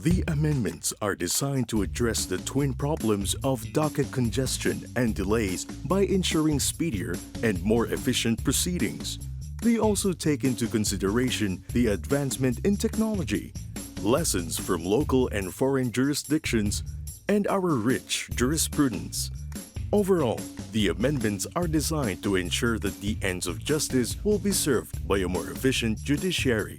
The amendments are designed to address the twin problems of docket congestion and delays by ensuring speedier and more efficient proceedings. They also take into consideration the advancement in technology, lessons from local and foreign jurisdictions, and our rich jurisprudence. Overall, the amendments are designed to ensure that the ends of justice will be served by a more efficient judiciary.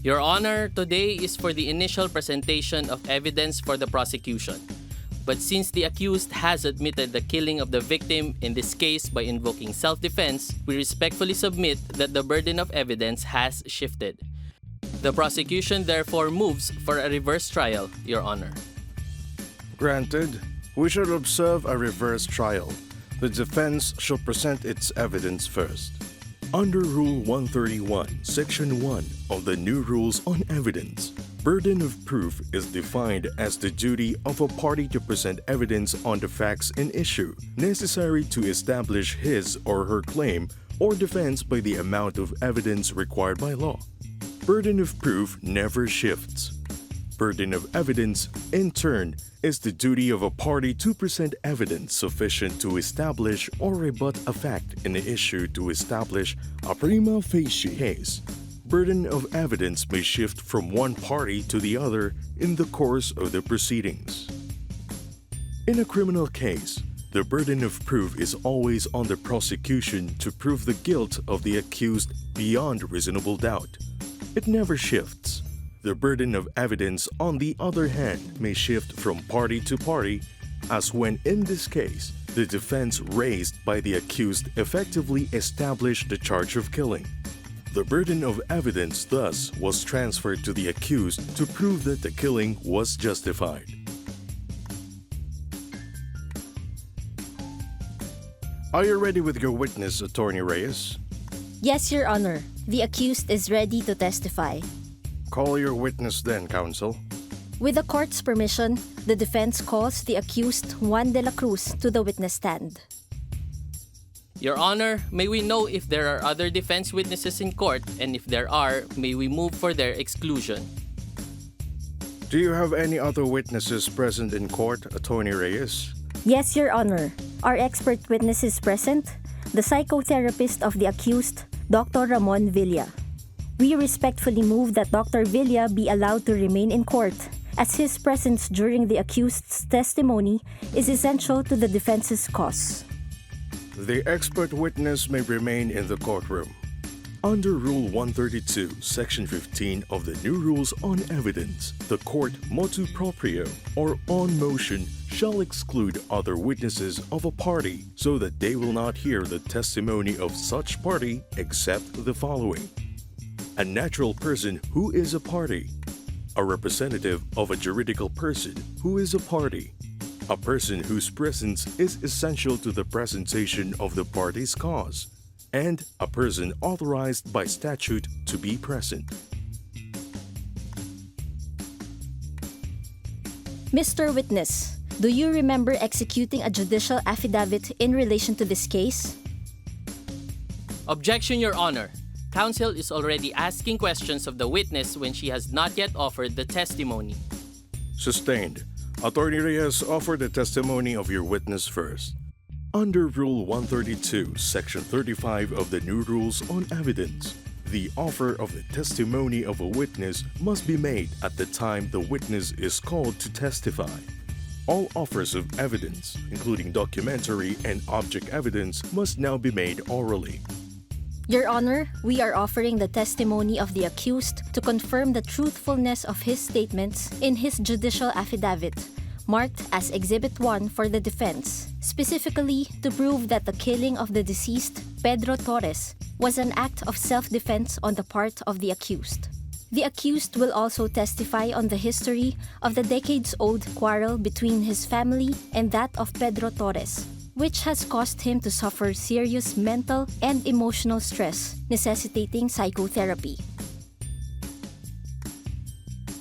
Your Honor, today is for the initial presentation of evidence for the prosecution. But since the accused has admitted the killing of the victim in this case by invoking self-defense, we respectfully submit that the burden of evidence has shifted. The prosecution therefore moves for a reverse trial, Your Honor. Granted, we shall observe a reverse trial. The defense shall present its evidence first. Under Rule 131, Section 1 of the new Rules on Evidence, burden of proof is defined as the duty of a party to present evidence on the facts in issue, necessary to establish his or her claim or defense by the amount of evidence required by law. Burden of proof never shifts. Burden of evidence, in turn, is the duty of a party to present evidence sufficient to establish or rebut a fact in the issue to establish a prima facie case. Burden of evidence may shift from one party to the other in the course of the proceedings. In a criminal case, the burden of proof is always on the prosecution to prove the guilt of the accused beyond reasonable doubt. It never shifts. The burden of evidence, on the other hand, may shift from party to party, as when, in this case, the defense raised by the accused effectively established the charge of killing. The burden of evidence, thus, was transferred to the accused to prove that the killing was justified. Are you ready with your witness, Attorney Reyes? Yes, Your Honor. The accused is ready to testify. Call your witness then, counsel. With the court's permission, the defense calls the accused Juan de la Cruz to the witness stand. Your Honor, may we know if there are other defense witnesses in court, and if there are, may we move for their exclusion. Do you have any other witnesses present in court, Attorney Reyes? Yes, Your Honor. Our expert witness is present, the psychotherapist of the accused, Dr. Ramon Villa. We respectfully move that Dr. Villa be allowed to remain in court, as his presence during the accused's testimony is essential to the defense's cause. The expert witness may remain in the courtroom. Under Rule 132, Section 15 of the new Rules on Evidence, the court motu proprio, or on motion, shall exclude other witnesses of a party so that they will not hear the testimony of such party except the following: a natural person who is a party, a representative of a juridical person who is a party, a person whose presence is essential to the presentation of the party's cause, and a person authorized by statute to be present. Mr. Witness, do you remember executing a judicial affidavit in relation to this case? Objection, Your Honor. Counsel is already asking questions of the witness when she has not yet offered the testimony. Sustained. Attorney Reyes, offer the testimony of your witness first. Under Rule 132, Section 35 of the new Rules on Evidence, the offer of the testimony of a witness must be made at the time the witness is called to testify. All offers of evidence, including documentary and object evidence, must now be made orally. Your Honor, we are offering the testimony of the accused to confirm the truthfulness of his statements in his judicial affidavit, marked as Exhibit 1 for the defense, specifically to prove that the killing of the deceased, Pedro Torres, was an act of self-defense on the part of the accused. The accused will also testify on the history of the decades-old quarrel between his family and that of Pedro Torres, which has caused him to suffer serious mental and emotional stress, necessitating psychotherapy.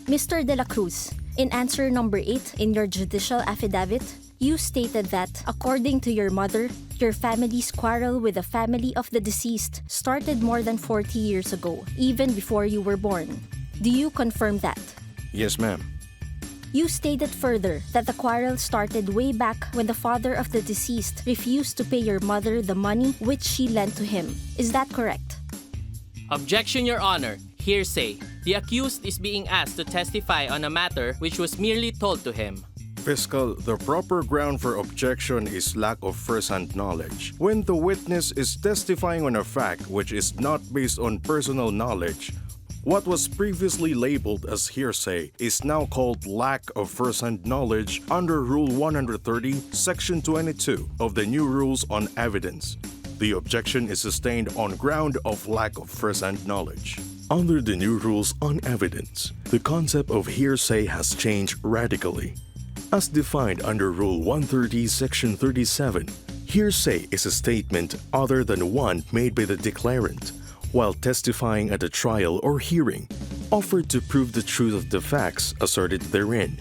Mr. De La Cruz, in answer number 8 in your judicial affidavit, you stated that, according to your mother, your family's quarrel with the family of the deceased started more than 40 years ago, even before you were born. Do you confirm that? Yes, ma'am. You stated further that the quarrel started way back when the father of the deceased refused to pay your mother the money which she lent to him. Is that correct? Objection, Your Honor. Hearsay. The accused is being asked to testify on a matter which was merely told to him. Fiscal, the proper ground for objection is lack of first-hand knowledge. When the witness is testifying on a fact which is not based on personal knowledge, what was previously labeled as hearsay is now called lack of first-hand knowledge under Rule 130, Section 22 of the new Rules on Evidence. The objection is sustained on ground of lack of first-hand knowledge. Under the new rules on evidence, the concept of hearsay has changed radically. As defined under Rule 130, Section 37, hearsay is a statement other than one made by the declarant, while testifying at a trial or hearing, offered to prove the truth of the facts asserted therein.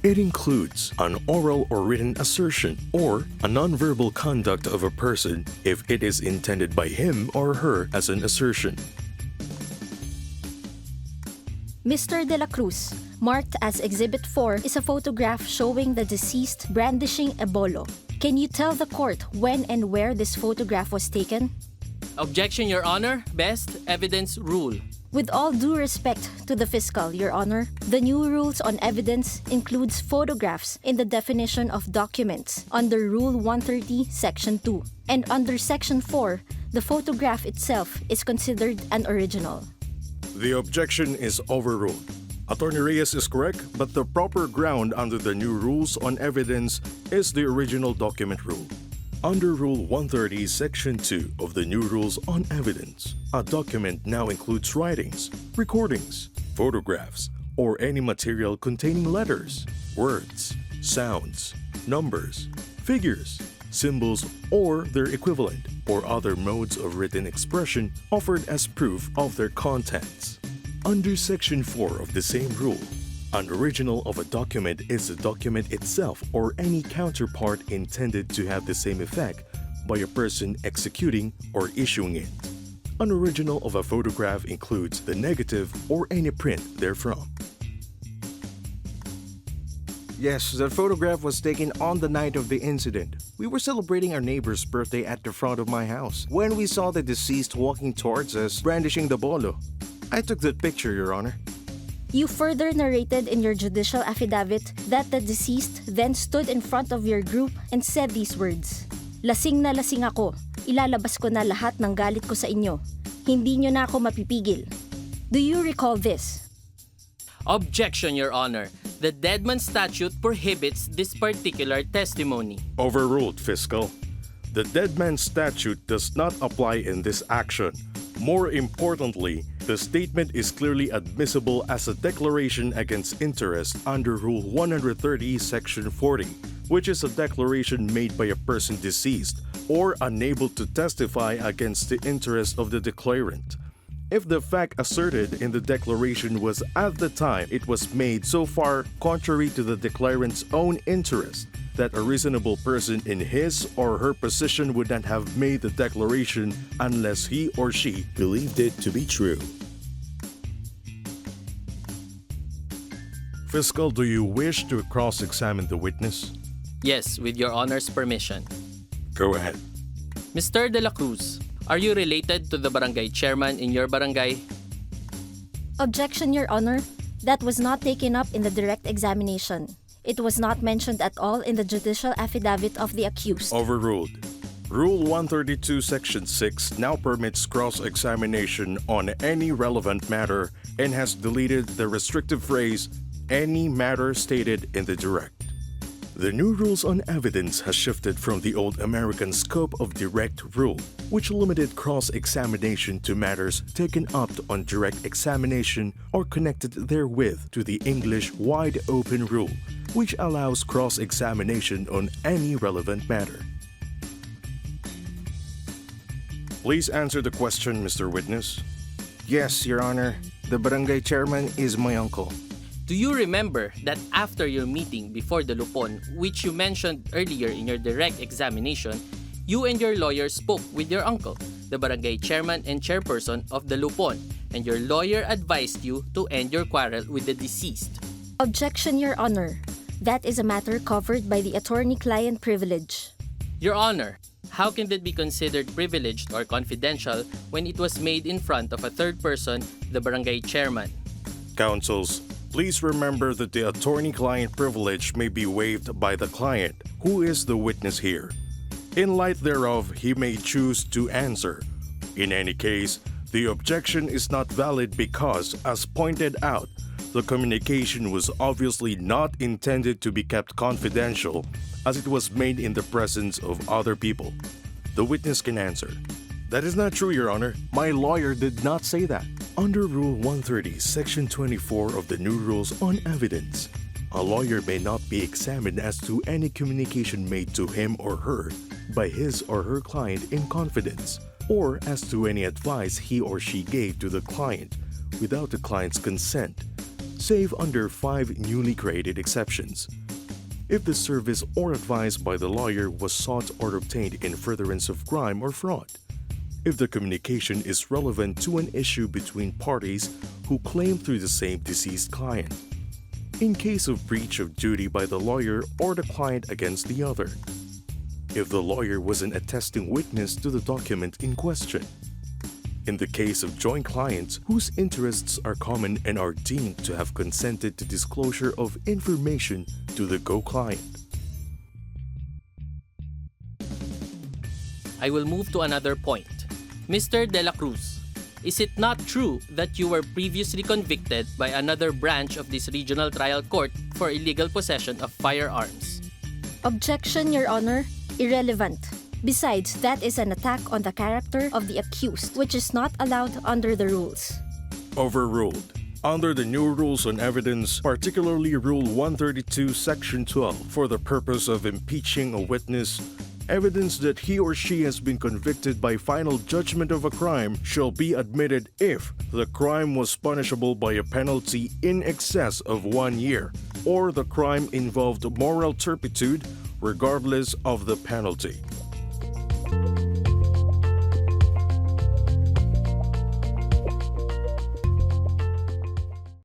It includes an oral or written assertion or a nonverbal conduct of a person if it is intended by him or her as an assertion. Mr. De La Cruz, marked as Exhibit 4 is a photograph showing the deceased brandishing a bolo. Can you tell the court when and where this photograph was taken? Objection, Your Honor. Best evidence rule. With all due respect to the fiscal, Your Honor, the new rules on evidence includes photographs in the definition of documents under Rule 130, Section 2. And under Section 4, the photograph itself is considered an original. The objection is overruled. Attorney Reyes is correct, but the proper ground under the new rules on evidence is the original document rule. Under Rule 130, Section 2 of the new Rules on Evidence, a document now includes writings, recordings, photographs, or any material containing letters, words, sounds, numbers, figures, symbols, or their equivalent, or other modes of written expression offered as proof of their contents. Under Section 4 of the same rule, an original of a document is the document itself or any counterpart intended to have the same effect by a person executing or issuing it. An original of a photograph includes the negative or any print therefrom. Yes, the photograph was taken on the night of the incident. We were celebrating our neighbor's birthday at the front of my house when we saw the deceased walking towards us brandishing the bolo. I took that picture, Your Honor. You further narrated in your judicial affidavit that the deceased then stood in front of your group and said these words, "Lasing na lasing ako. Ilalabas ko na lahat ng galit ko sa inyo. Hindi nyo na ako mapipigil." Do you recall this? Objection, Your Honor. The Deadman Statute prohibits this particular testimony. Overruled, Fiscal. The Dead Man Statute does not apply in this action. More importantly, the statement is clearly admissible as a declaration against interest under Rule 130, Section 40, which is a declaration made by a person deceased or unable to testify against the interest of the declarant. If the fact asserted in the declaration was at the time it was made so far contrary to the declarant's own interest, that a reasonable person in his or her position would not have made the declaration unless he or she Believed it to be true. Fiscal, do you wish to cross-examine the witness? Yes, with Your Honor's permission. Go ahead. Mr. De La Cruz, are you related to the barangay chairman in your barangay? Objection, Your Honor. That was not taken up in the direct examination. It was not mentioned at all in the judicial affidavit of the accused. Overruled. Rule 132, Section 6 now permits cross-examination on any relevant matter and has deleted the restrictive phrase, "any matter stated in the direct." The new rules on evidence has shifted from the old American scope of direct rule, which limited cross-examination to matters taken up on direct examination or connected therewith, to the English wide-open rule, which allows cross-examination on any relevant matter. Please answer the question, Mr. Witness. Yes, Your Honor. The barangay chairman is my uncle. Do you remember that after your meeting before the Lupon, which you mentioned earlier in your direct examination, you and your lawyer spoke with your uncle, the barangay chairman and chairperson of the Lupon, and your lawyer advised you to end your quarrel with the deceased. Objection, Your Honor. That is a matter covered by the attorney-client privilege. Your Honor, how can that be considered privileged or confidential when it was made in front of a third person, the barangay chairman? Counsels, please remember that the attorney-client privilege may be waived by the client, who is the witness here. In light thereof, he may choose to answer. In any case, the objection is not valid because, as pointed out, the communication was obviously not intended to be kept confidential as it was made in the presence of other people. The witness can answer. That is not true, Your Honor. My lawyer did not say that. Under Rule 130, Section 24 of the new rules on evidence, a lawyer may not be examined as to any communication made to him or her by his or her client in confidence, or as to any advice he or she gave to the client without the client's consent, save under 5 newly created exceptions. If the service or advice by the lawyer was sought or obtained in furtherance of crime or fraud, if the communication is relevant to an issue between parties who claim through the same deceased client, in case of breach of duty by the lawyer or the client against the other, if the lawyer was an attesting witness to the document in question, in the case of joint clients whose interests are common and are deemed to have consented to disclosure of information to the co-client. I will move to another point. Mr. De La Cruz, is it not true that you were previously convicted by another branch of this regional trial court for illegal possession of firearms? Objection, Your Honor. Irrelevant. Besides, that is an attack on the character of the accused, which is not allowed under the rules. Overruled. Under the new rules on evidence, particularly Rule 132, Section 12, for the purpose of impeaching a witness, evidence that he or she has been convicted by final judgment of a crime shall be admitted if the crime was punishable by a penalty in excess of 1 year, or the crime involved moral turpitude regardless of the penalty.